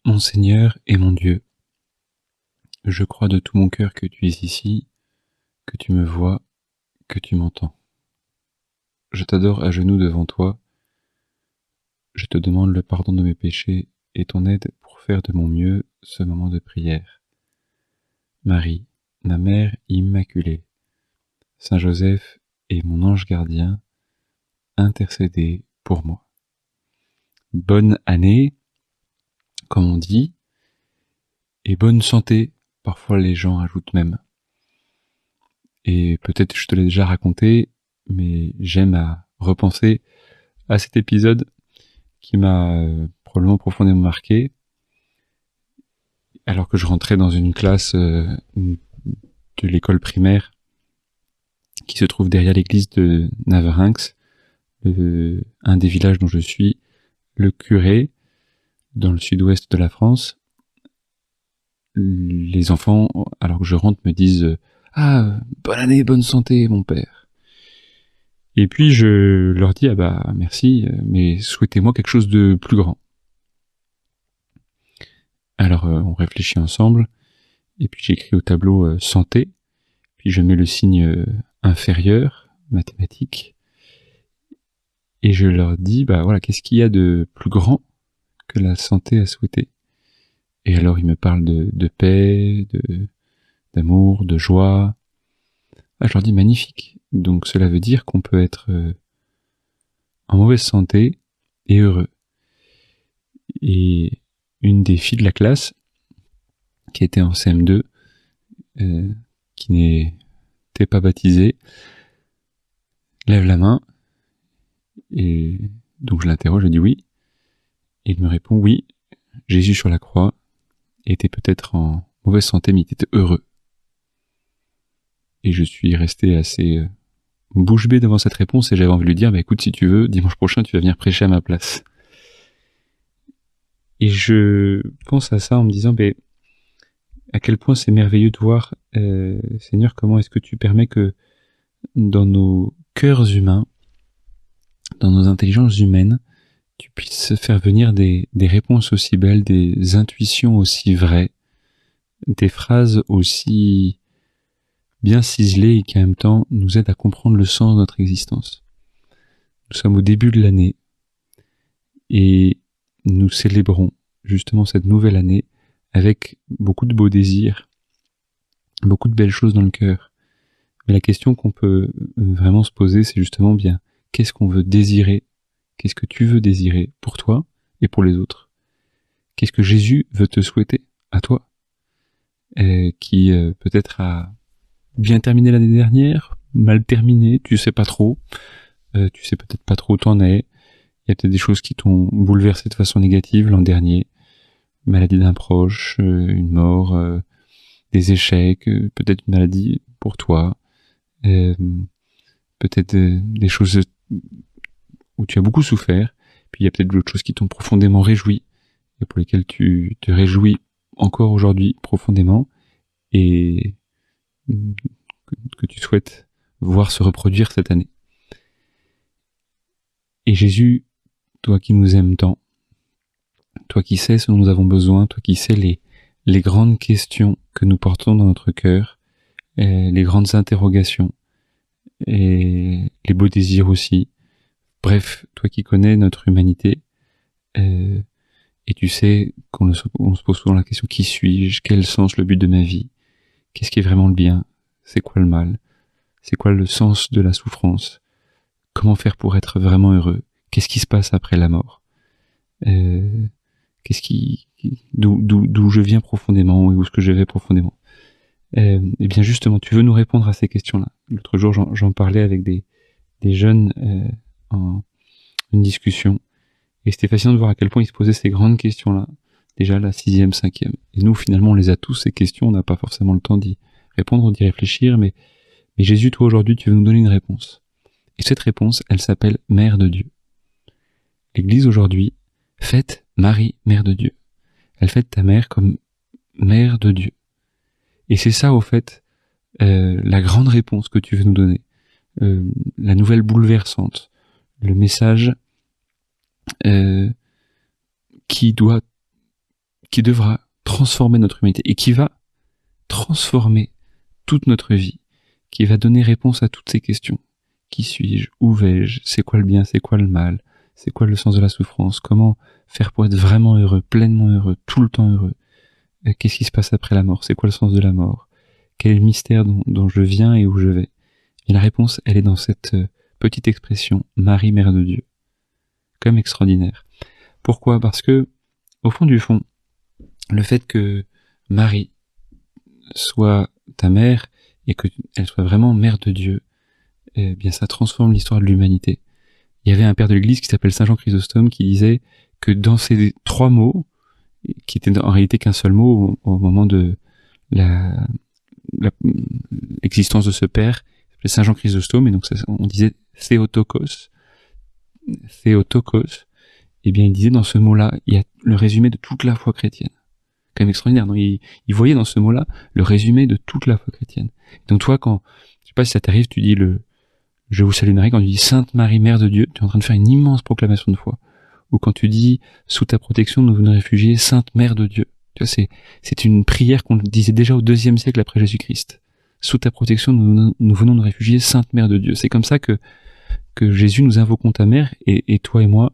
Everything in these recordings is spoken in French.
Mon Seigneur et mon Dieu, je crois de tout mon cœur que tu es ici, que tu me vois, que tu m'entends. Je t'adore à genoux devant toi, je te demande le pardon de mes péchés et ton aide pour faire de mon mieux ce moment de prière. Marie, ma mère immaculée, Saint Joseph et mon ange gardien, intercédez pour moi. Bonne année, comme on dit, et bonne santé, parfois les gens ajoutent même. Et peut-être je te l'ai déjà raconté, mais j'aime à repenser à cet épisode qui m'a probablement profondément marqué, alors que je rentrais dans une classe de l'école primaire qui se trouve derrière l'église de Navarinx, un des villages dont je suis le curé, dans le sud-ouest de la France. Les enfants, alors que je rentre, me disent « Ah, bonne année, bonne santé, mon père !» Et puis je leur dis « Ah bah merci, mais souhaitez-moi quelque chose de plus grand. » Alors on réfléchit ensemble, et puis j'écris au tableau santé, puis je mets le signe inférieur, mathématique, et je leur dis, bah voilà, qu'est-ce qu'il y a de plus grand que la santé à souhaiter? Et alors ils me parlent de paix, d'amour, de joie. Ah, je leur dis magnifique. Donc cela veut dire qu'on peut être en mauvaise santé et heureux. Et une des filles de la classe, qui était en CM2, qui n'était pas baptisée, lève la main, et donc je l'interroge, je dis oui, et il me répond oui, Jésus sur la croix était peut-être en mauvaise santé, mais il était heureux. Et je suis resté assez bouche bée devant cette réponse, et j'avais envie de lui dire, bah écoute, si tu veux, dimanche prochain, tu vas venir prêcher à ma place. Et je pense à ça en me disant, bah, à quel point c'est merveilleux de voir, Seigneur, comment est-ce que tu permets que dans nos cœurs humains, dans nos intelligences humaines, tu puisses faire venir des réponses aussi belles, des intuitions aussi vraies, des phrases aussi bien ciselées et qui en même temps nous aident à comprendre le sens de notre existence. Nous sommes au début de l'année et nous célébrons justement cette nouvelle année avec beaucoup de beaux désirs, beaucoup de belles choses dans le cœur. Mais la question qu'on peut vraiment se poser, c'est justement bien, qu'est-ce qu'on veut désirer? Qu'est-ce que tu veux désirer pour toi et pour les autres? Qu'est-ce que Jésus veut te souhaiter à toi, qui peut-être a bien terminé l'année dernière, mal terminé, tu sais pas trop, tu sais peut-être pas trop où t'en es, il y a peut-être des choses qui t'ont bouleversé de façon négative l'an dernier, maladie d'un proche, une mort, des échecs, peut-être une maladie pour toi, peut-être des choses où tu as beaucoup souffert, puis il y a peut-être d'autres choses qui t'ont profondément réjoui, et pour lesquelles tu te réjouis encore aujourd'hui profondément, et que tu souhaites voir se reproduire cette année. Et Jésus, toi qui nous aimes tant, toi qui sais ce dont nous avons besoin, toi qui sais les grandes questions que nous portons dans notre cœur, les grandes interrogations, et les beaux désirs aussi, bref, toi qui connais notre humanité, et tu sais qu'on se pose souvent la question, qui suis-je? Quel sens, le but de ma vie? Qu'est-ce qui est vraiment le bien? C'est quoi le mal? C'est quoi le sens de la souffrance? Comment faire pour être vraiment heureux? Qu'est-ce qui se passe après la mort? D'où je viens profondément et où est-ce que je vais profondément? Et bien justement, tu veux nous répondre à ces questions-là. L'autre jour, j'en parlais avec des jeunes en une discussion, et c'était fascinant de voir à quel point ils se posaient ces grandes questions-là. Déjà la 6e, 5e. Et nous, finalement, on les a tous, ces questions, on n'a pas forcément le temps d'y répondre ou d'y réfléchir, mais Jésus, toi, aujourd'hui, tu veux nous donner une réponse. Et cette réponse, elle s'appelle Mère de Dieu. L'Église, aujourd'hui, fête Marie, Mère de Dieu. Elle fête ta mère comme Mère de Dieu. Et c'est ça, au fait, la grande réponse que tu veux nous donner. La nouvelle bouleversante. Le message qui qui devra transformer notre humanité et qui va transformer toute notre vie, qui va donner réponse à toutes ces questions. Qui suis-je? Où vais-je? C'est quoi le bien? C'est quoi le mal? C'est quoi le sens de la souffrance? Comment faire pour être vraiment heureux, pleinement heureux, tout le temps heureux? Qu'est-ce qui se passe après la mort? C'est quoi le sens de la mort? Quel est le mystère dont je viens et où je vais? Et la réponse, elle est dans cette petite expression, Marie, Mère de Dieu. Comme extraordinaire. Pourquoi? Parce que, au fond du fond, le fait que Marie soit ta mère et qu'elle soit vraiment Mère de Dieu, eh bien ça transforme l'histoire de l'humanité. Il y avait un père de l'Église qui s'appelle Saint Jean Chrysostome qui disait que dans ces 3 mots, qui étaient en réalité qu'un seul mot au moment de l'existence de ce père, Saint Jean Chrysostome, et donc ça, on disait Theotokos, et bien il disait dans ce mot-là, il y a le résumé de toute la foi chrétienne. Quand même extraordinaire, non? Il voyait dans ce mot-là le résumé de toute la foi chrétienne. Donc toi, quand, je sais pas si ça t'arrive, tu dis Je vous salue Marie, quand tu dis Sainte Marie, Mère de Dieu, tu es en train de faire une immense proclamation de foi. Ou quand tu dis sous ta protection, nous venons réfugier, Sainte Mère de Dieu. Tu vois, c'est une prière qu'on disait déjà au IIe siècle après Jésus-Christ. Sous ta protection, nous venons nous réfugier, Sainte Mère de Dieu. C'est comme ça que Jésus, nous invoquons ta mère, et toi et moi,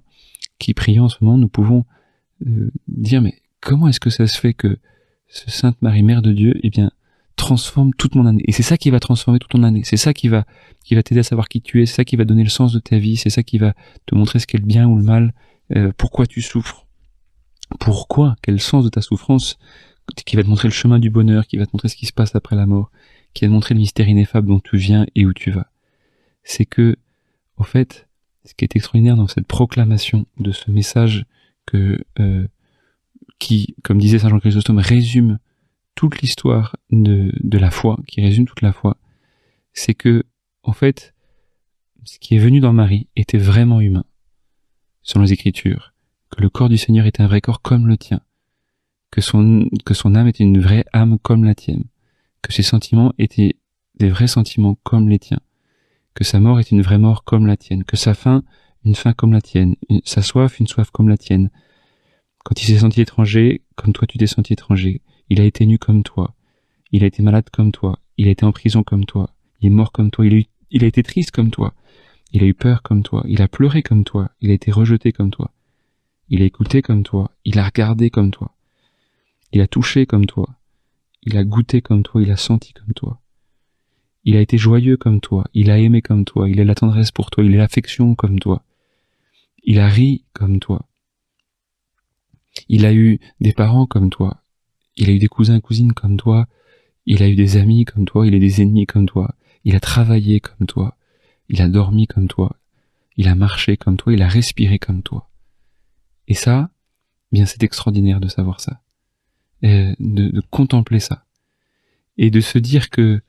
qui prions en ce moment, nous pouvons dire, mais comment est-ce que ça se fait que ce Sainte Marie, Mère de Dieu, eh bien, transforme toute mon année. Et c'est ça qui va transformer toute ton année. C'est ça qui va t'aider à savoir qui tu es. C'est ça qui va donner le sens de ta vie. C'est ça qui va te montrer ce qu'est le bien ou le mal. Pourquoi tu souffres. Pourquoi? Quel est le sens de ta souffrance? Qui va te montrer le chemin du bonheur, qui va te montrer ce qui se passe après la mort, qui va te montrer le mystère ineffable dont tu viens et où tu vas. C'est que, en fait, ce qui est extraordinaire dans cette proclamation de ce message qui, comme disait Saint Jean Chrysostome, résume toute l'histoire de la foi, qui résume toute la foi, c'est que, en fait, ce qui est venu dans Marie était vraiment humain, selon les Écritures, que le corps du Seigneur était un vrai corps comme le tien, que son âme était une vraie âme comme la tienne, que ses sentiments étaient des vrais sentiments comme les tiens, que sa mort est une vraie mort comme la tienne, que sa faim, une faim comme la tienne, sa soif, une soif comme la tienne. Quand il s'est senti étranger, comme toi tu t'es senti étranger, il a été nu comme toi, il a été malade comme toi, il a été en prison comme toi, il est mort comme toi, il a été triste comme toi, il a eu peur comme toi, il a pleuré comme toi, il a été rejeté comme toi, il a écouté comme toi, il a regardé comme toi, il a touché comme toi, il a goûté comme toi, il a senti comme toi, il a été joyeux comme toi, il a aimé comme toi, il a la tendresse pour toi, il a l'affection comme toi, il a ri comme toi, il a eu des parents comme toi, il a eu des cousins et cousines comme toi, il a eu des amis comme toi, il a eu des ennemis comme toi, il a travaillé comme toi, il a dormi comme toi, il a marché comme toi, il a respiré comme toi. Et ça, bien c'est extraordinaire de savoir ça, de contempler ça, et de se dire que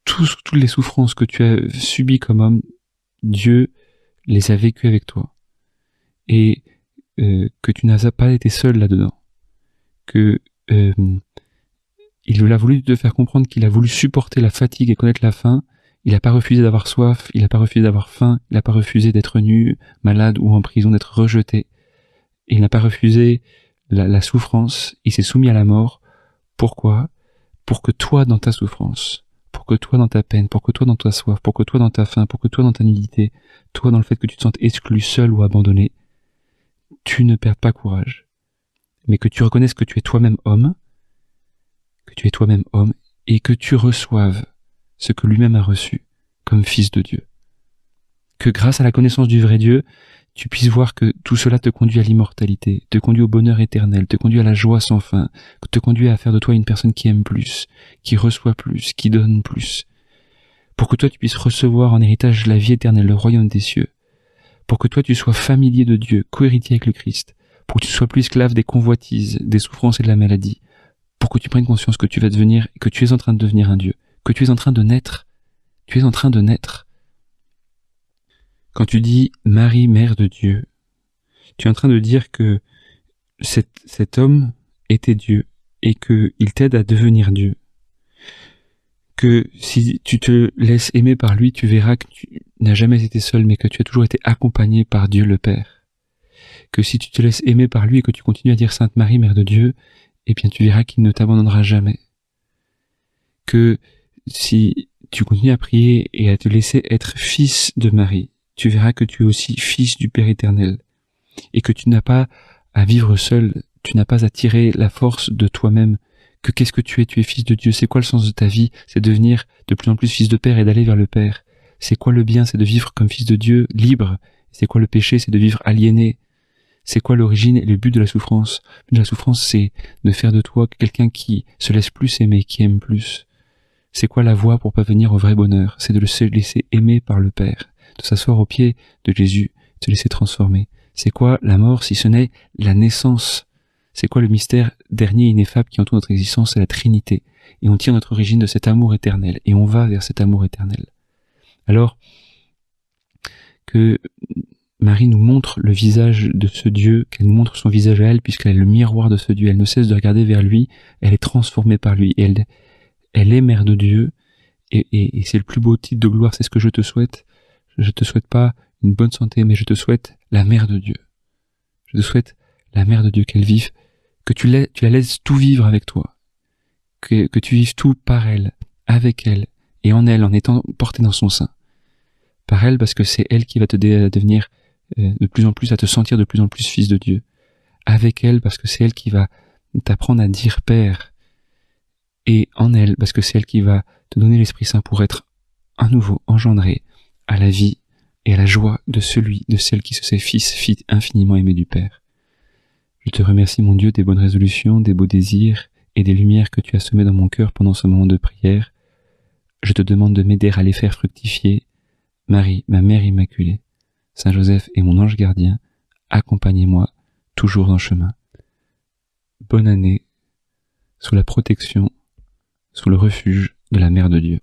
toutes les souffrances que tu as subies comme homme, Dieu les a vécues avec toi, et que tu n'as pas été seul là-dedans, que il a voulu te faire comprendre qu'il a voulu supporter la fatigue et connaître la faim. Il n'a pas refusé d'avoir soif, il n'a pas refusé d'avoir faim, il n'a pas refusé d'être nu, malade ou en prison, d'être rejeté. Et il n'a pas refusé la souffrance, il s'est soumis à la mort. Pourquoi? Pour que toi, dans ta souffrance, pour que toi, dans ta peine, pour que toi, dans ta soif, pour que toi, dans ta faim, pour que toi, dans ta nudité, toi, dans le fait que tu te sentes exclu, seul ou abandonné, tu ne perds pas courage. Mais que tu reconnaisses que tu es toi-même homme, et que tu reçoives ce que lui-même a reçu comme fils de Dieu. Que grâce à la connaissance du vrai Dieu, tu puisses voir que tout cela te conduit à l'immortalité, te conduit au bonheur éternel, te conduit à la joie sans fin, te conduit à faire de toi une personne qui aime plus, qui reçoit plus, qui donne plus. Pour que toi tu puisses recevoir en héritage la vie éternelle, le royaume des cieux. Pour que toi tu sois familier de Dieu, cohéritier avec le Christ. Pour que tu sois plus esclave des convoitises, des souffrances et de la maladie. Pour que tu prennes conscience que tu vas devenir, que tu es en train de devenir un Dieu, que tu es en train de naître. Tu es en train de naître. Quand tu dis Marie, Mère de Dieu, tu es en train de dire que cet homme était Dieu et qu'il t'aide à devenir Dieu. Que si tu te laisses aimer par lui, tu verras que tu n'as jamais été seul, mais que tu as toujours été accompagné par Dieu le Père. que si tu te laisses aimer par lui et que tu continues à dire Sainte Marie, Mère de Dieu, eh bien tu verras qu'il ne t'abandonnera jamais. Que si tu continues à prier et à te laisser être fils de Marie, tu verras que tu es aussi fils du Père éternel, et que tu n'as pas à vivre seul, tu n'as pas à tirer la force de toi-même, que qu'est-ce que tu es fils de Dieu, c'est quoi le sens de ta vie, c'est devenir de plus en plus fils de Père et d'aller vers le Père. C'est quoi le bien, c'est de vivre comme fils de Dieu, libre. C'est quoi le péché, c'est de vivre aliéné. C'est quoi l'origine et le but de la souffrance? Le but de la souffrance, c'est de faire de toi quelqu'un qui se laisse plus aimer, qui aime plus. C'est quoi la voie pour parvenir au vrai bonheur? C'est de se laisser aimer par le Père, de s'asseoir aux pieds de Jésus, de se laisser transformer. C'est quoi la mort si ce n'est la naissance? C'est quoi le mystère dernier et ineffable qui entoure notre existence? C'est la Trinité. Et on tire notre origine de cet amour éternel, et on va vers cet amour éternel. Alors, que Marie nous montre le visage de ce Dieu, qu'elle nous montre son visage à elle, puisqu'elle est le miroir de ce Dieu. Elle ne cesse de regarder vers lui, elle est transformée par lui, et elle est mère de Dieu, et c'est le plus beau titre de gloire, c'est ce que je te souhaite. Je te souhaite pas une bonne santé, mais je te souhaite la mère de Dieu. Je te souhaite la mère de Dieu, qu'elle vive, que tu la laisses tout vivre avec toi, que tu vives tout par elle, avec elle, et en elle, en étant porté dans son sein. Par elle, parce que c'est elle qui va te devenir de plus en plus, à te sentir de plus en plus fils de Dieu. Avec elle, parce que c'est elle qui va t'apprendre à dire Père. Et en elle, parce que c'est elle qui va te donner l'Esprit Saint pour être à nouveau engendré à la vie et à la joie de celle qui se sait fille infiniment aimé du Père. Je te remercie, mon Dieu, des bonnes résolutions, des beaux désirs et des lumières que tu as semées dans mon cœur pendant ce moment de prière. Je te demande de m'aider à les faire fructifier. Marie, ma Mère Immaculée, Saint Joseph et mon ange gardien, accompagnez-moi toujours dans le chemin. Bonne année, sous la protection, sous le refuge de la Mère de Dieu.